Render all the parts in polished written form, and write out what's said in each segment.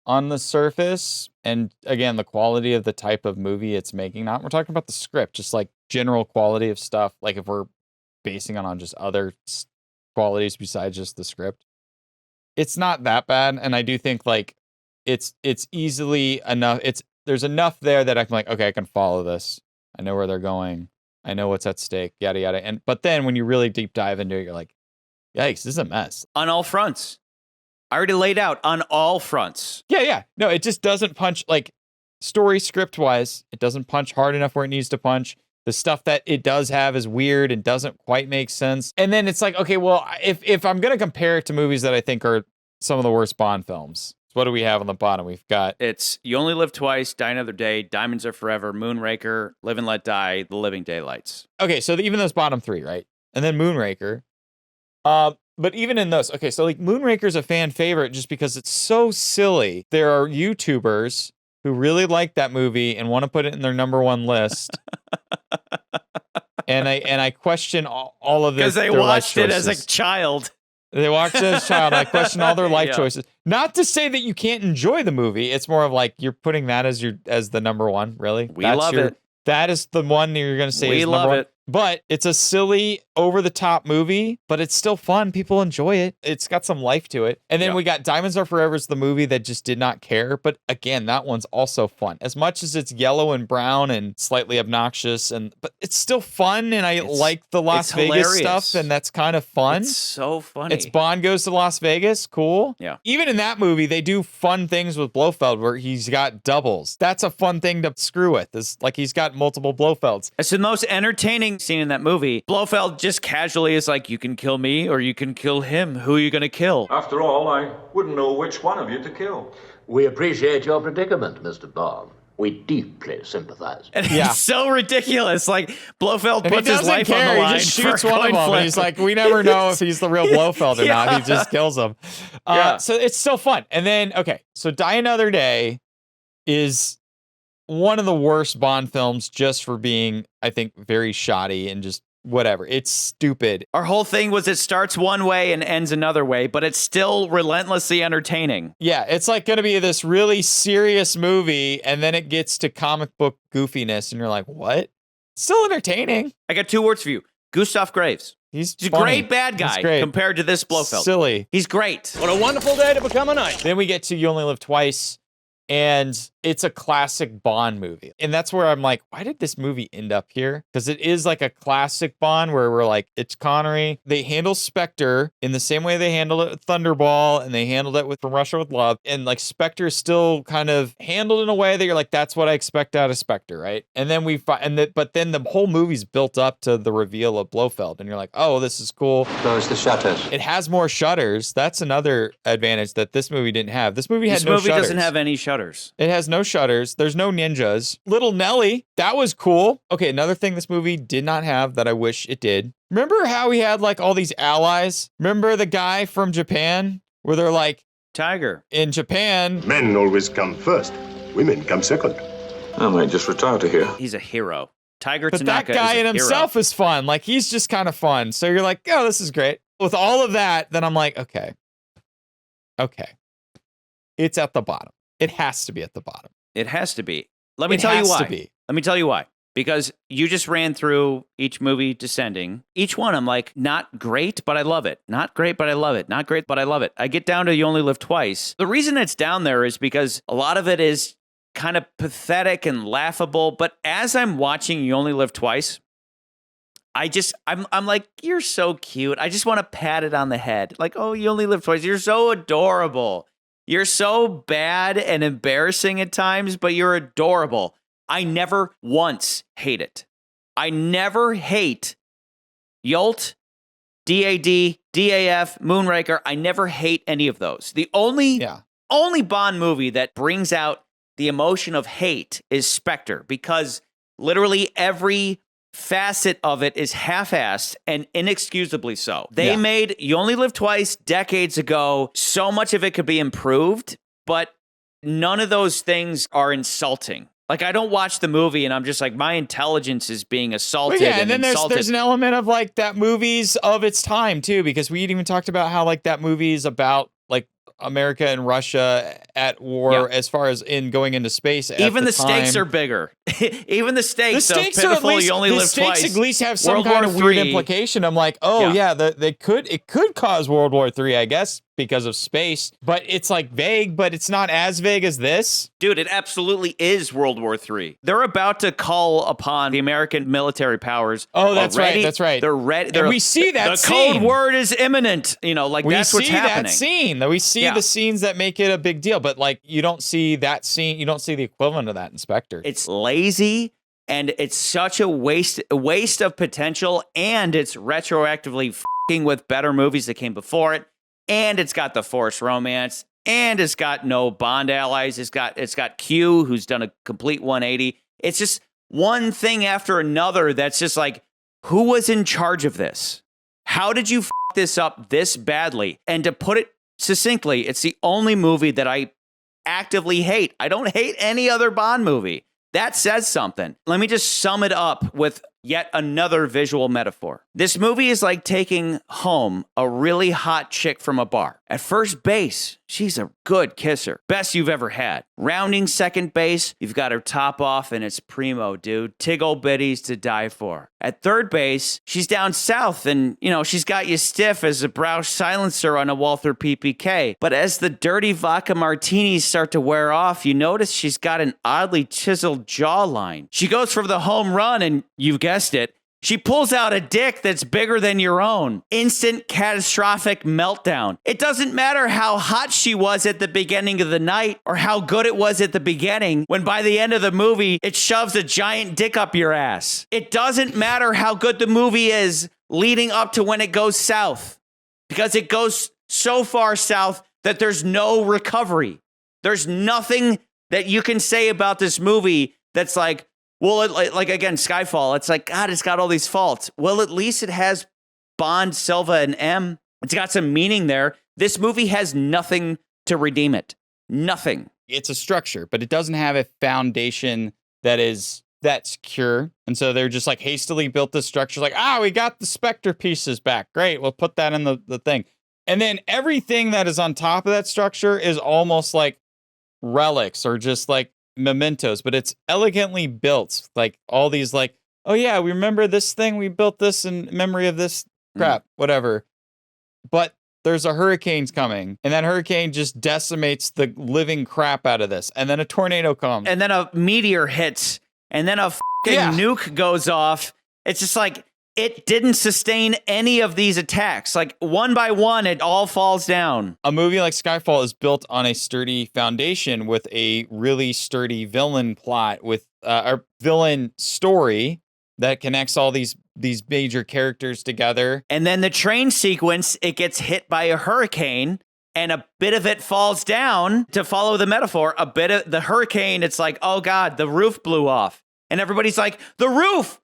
on the surface, and again, the quality of the type of movie it's making. Not we're talking about the script, just like general quality of stuff. Like if we're basing it on just other qualities besides just the script, it's not that bad. And I do think like it's easily enough. There's enough there that I can like, okay, I can follow this. I know where they're going. I know what's at stake. Yada yada. But then when you really deep dive into it, you're like, yikes, this is a mess on all fronts. I already laid out on all fronts. Yeah. No, it just doesn't punch, like, story script-wise, it doesn't punch hard enough where it needs to punch. The stuff that it does have is weird and doesn't quite make sense. And then it's like, okay, well, if I'm going to compare it to movies that I think are some of the worst Bond films, what do we have on the bottom? We've got... It's You Only Live Twice, Die Another Day, Diamonds Are Forever, Moonraker, Live and Let Die, The Living Daylights. Okay, so even those bottom three, right? And then Moonraker. But even in those, okay, so like Moonraker's a fan favorite just because it's so silly. There are YouTubers who really like that movie and want to put it in their number one list. and I question all of this. Because they watched it as a child. They watched it as a child. I question all their life choices. Not to say that you can't enjoy the movie. It's more of like you're putting that as the number one, really. We love it. That is the one you're going to say is number one. We love it. But it's a silly, over-the-top movie, but it's still fun. People enjoy it. It's got some life to it. And then we got Diamonds Are Forever is the movie that just did not care. But again, that one's also fun. As much as it's yellow and brown and slightly obnoxious, but it's still fun, and I like the Las Vegas stuff, and that's kind of fun. It's so funny. It's Bond goes to Las Vegas. Cool. Yeah. Even in that movie, they do fun things with Blofeld where he's got doubles. That's a fun thing to screw with. It's like he's got multiple Blofelds. It's the most entertaining scene in that movie. Blofeld just casually is like, you can kill me or you can kill him. Who are you going to kill? After all, I wouldn't know which one of you to kill. We appreciate your predicament, Mr. Bond. We deeply sympathize. And it's so ridiculous. Like, Blofeld puts his life on the line. He just shoots one of them. And he's like, we never know if he's the real Blofeld or not. He just kills him. So it's still fun. And then, okay, so Die Another Day is one of the worst Bond films just for being, I think, very shoddy and just whatever. It's stupid. Our whole thing was it starts one way and ends another way, but it's still relentlessly entertaining. Yeah, it's like going to be this really serious movie, and then it gets to comic book goofiness, and you're like, what? Still entertaining. I got 2 words for you. Gustav Graves. He's a great bad guy compared to this Blofeld. Silly. He's great. What a wonderful day to become a knight. Then we get to You Only Live Twice. And it's a classic Bond movie. And that's where I'm like, why did this movie end up here? Because it is like a classic Bond where we're like, it's Connery. They handle Spectre in the same way they handled it with Thunderball, and they handled it with From Russia with Love. And like Spectre is still kind of handled in a way that you're like, that's what I expect out of Spectre, right? And then but then the whole movie's built up to the reveal of Blofeld. And you're like, oh, this is cool. Close the shutters. It has more shutters. That's another advantage that this movie didn't have. This movie had no shutters. This movie doesn't have any shutters. It has no shutters. There's no ninjas. Little Nelly, that was cool. Okay, another thing this movie did not have that I wish it did. Remember how he had like all these allies? Remember the guy from Japan where they're like, Tiger. In Japan, men always come first. Women come second. I might just retire to here. He's a hero. Tiger but Tanaka that guy is a in himself hero. is fun. Like he's just kind of fun. So you're like, oh, this is great. With all of that, then I'm like, okay. It's at the bottom. It has to be at the bottom. It has to be. Let me tell you why. Let me tell you why. Because you just ran through each movie descending. Each one, I'm like, not great, but I love it. Not great, but I love it. Not great, but I love it. I get down to You Only Live Twice. The reason it's down there is because a lot of it is kind of pathetic and laughable. But as I'm watching You Only Live Twice, I'm like, you're so cute. I just want to pat it on the head. Like, oh, you only live twice. You're so adorable. You're so bad and embarrassing at times, but you're adorable. I never once hate it. I never hate Yolt, DAD, DAF, Moonraker. I never hate any of those. The only Bond movie that brings out the emotion of hate is Spectre, because literally every facet of it is half-assed and inexcusably so. They made You Only Live Twice decades ago. So much of it could be improved, but none of those things are insulting. Like, I don't watch the movie and I'm just like, my intelligence is being assaulted. Well, and then insulted. there's an element of like that movie's of its time too, because we even talked about how like that movie's about like America and Russia at war as far as in going into space. Even the time. stakes are bigger. Even the stakes, The stakes of pitiful, are at least, you only the live stakes twice. at least have some World kind War of weird III. implication. I'm like, it could cause World War III, I guess, because of space. But it's like vague, but it's not as vague as this. Dude, it absolutely is World War III. They're about to call upon the American military powers. Oh, that's already. right. That's right. They're ready. And we see that the scene. code word is imminent. You know, like that's what's happening. We see that scene. We see the scenes that make it a big deal. But like, you don't see that scene. You don't see the equivalent of that in Spectre. It's lazy. And it's such a waste of potential, and it's retroactively fucking with better movies that came before it, and it's got the forced romance, and it's got no Bond allies. It's got Q, who's done a complete 180. It's just one thing after another that's just like, who was in charge of this? How did you this up this badly? And to put it succinctly, it's the only movie that I actively hate. I don't hate any other Bond movie. That says something. Let me just sum it up with yet another visual metaphor. This movie is like taking home a really hot chick from a bar. At first base, she's a good kisser. Best you've ever had. Rounding second base, you've got her top off and it's primo, dude. Tiggle bitties to die for. At third base, she's down south and, she's got you stiff as a Brausch silencer on a Walther PPK. But as the dirty vodka martinis start to wear off, you notice she's got an oddly chiseled jawline. She goes for the home run and you've guessed it, she pulls out a dick that's bigger than your own. Instant catastrophic meltdown. It doesn't matter how hot she was at the beginning of the night or how good it was at the beginning when by the end of the movie, it shoves a giant dick up your ass. It doesn't matter how good the movie is leading up to when it goes south, because it goes so far south that there's no recovery. There's nothing that you can say about this movie that's like, well, like again, Skyfall, it's like, God, it's got all these faults. Well, at least it has Bond, Silva, and M. It's got some meaning there. This movie has nothing to redeem it. Nothing. It's a structure, but it doesn't have a foundation that's secure. And so they're just like hastily built this structure. Like, we got the Spectre pieces back. Great. We'll put that in the thing. And then everything that is on top of that structure is almost like relics or just like mementos, but it's elegantly built. Like all these like, oh yeah, we remember this thing, we built this in memory of this crap, whatever. But there's a hurricane's coming, and that hurricane just decimates the living crap out of this. And then a tornado comes. And then a meteor hits, and then a nuke goes off. It's just like, it didn't sustain any of these attacks. Like one by one, it all falls down. A movie like Skyfall is built on a sturdy foundation with a really sturdy villain plot, with a villain story that connects all these major characters together. And then the train sequence, it gets hit by a hurricane and a bit of it falls down. To follow the metaphor, a bit of the hurricane, it's like, oh God, the roof blew off. And everybody's like, the roof!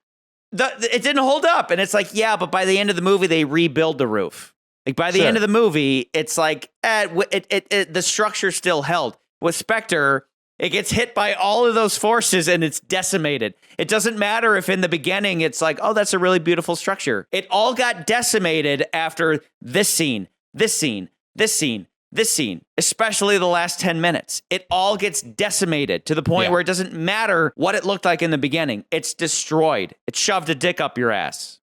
It didn't hold up. And it's like, yeah, but by the end of the movie, they rebuild the roof. Like by the end of the movie, it's like, the structure still held. With Spectre, it gets hit by all of those forces and it's decimated. It doesn't matter if in the beginning, it's like, oh, that's a really beautiful structure. It all got decimated after this scene, this scene, this scene, this scene, especially the last 10 minutes. It all gets decimated to the point where it doesn't matter what it looked like in the beginning. It's destroyed. It shoved a dick up your ass.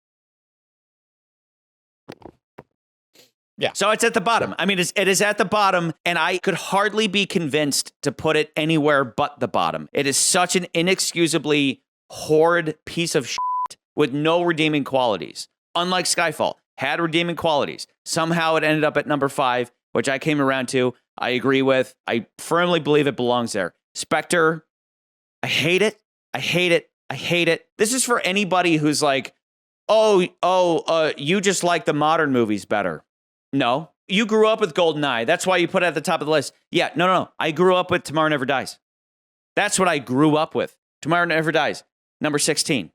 Yeah. So it's at the bottom. I mean, it is at the bottom, and I could hardly be convinced to put it anywhere but the bottom. It is such an inexcusably horrid piece of shit with no redeeming qualities. Unlike Skyfall, had redeeming qualities. Somehow it ended up at number 5, which I came around to. I agree with. I firmly believe it belongs there. Spectre, I hate it. I hate it. I hate it. This is for anybody who's like, you just like the modern movies better. No, you grew up with GoldenEye. That's why you put it at the top of the list. Yeah, no. I grew up with Tomorrow Never Dies. That's what I grew up with. Tomorrow Never Dies, number 16.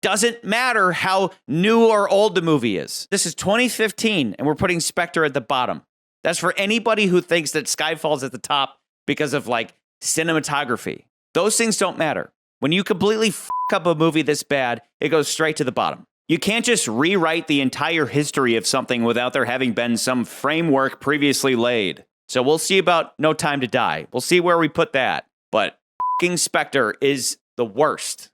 Doesn't matter how new or old the movie is. This is 2015, and we're putting Spectre at the bottom. That's for anybody who thinks that Skyfall's at the top because of like cinematography. Those things don't matter. When you completely f*** up a movie this bad, it goes straight to the bottom. You can't just rewrite the entire history of something without there having been some framework previously laid. So we'll see about No Time to Die. We'll see where we put that. But f***ing Spectre is the worst.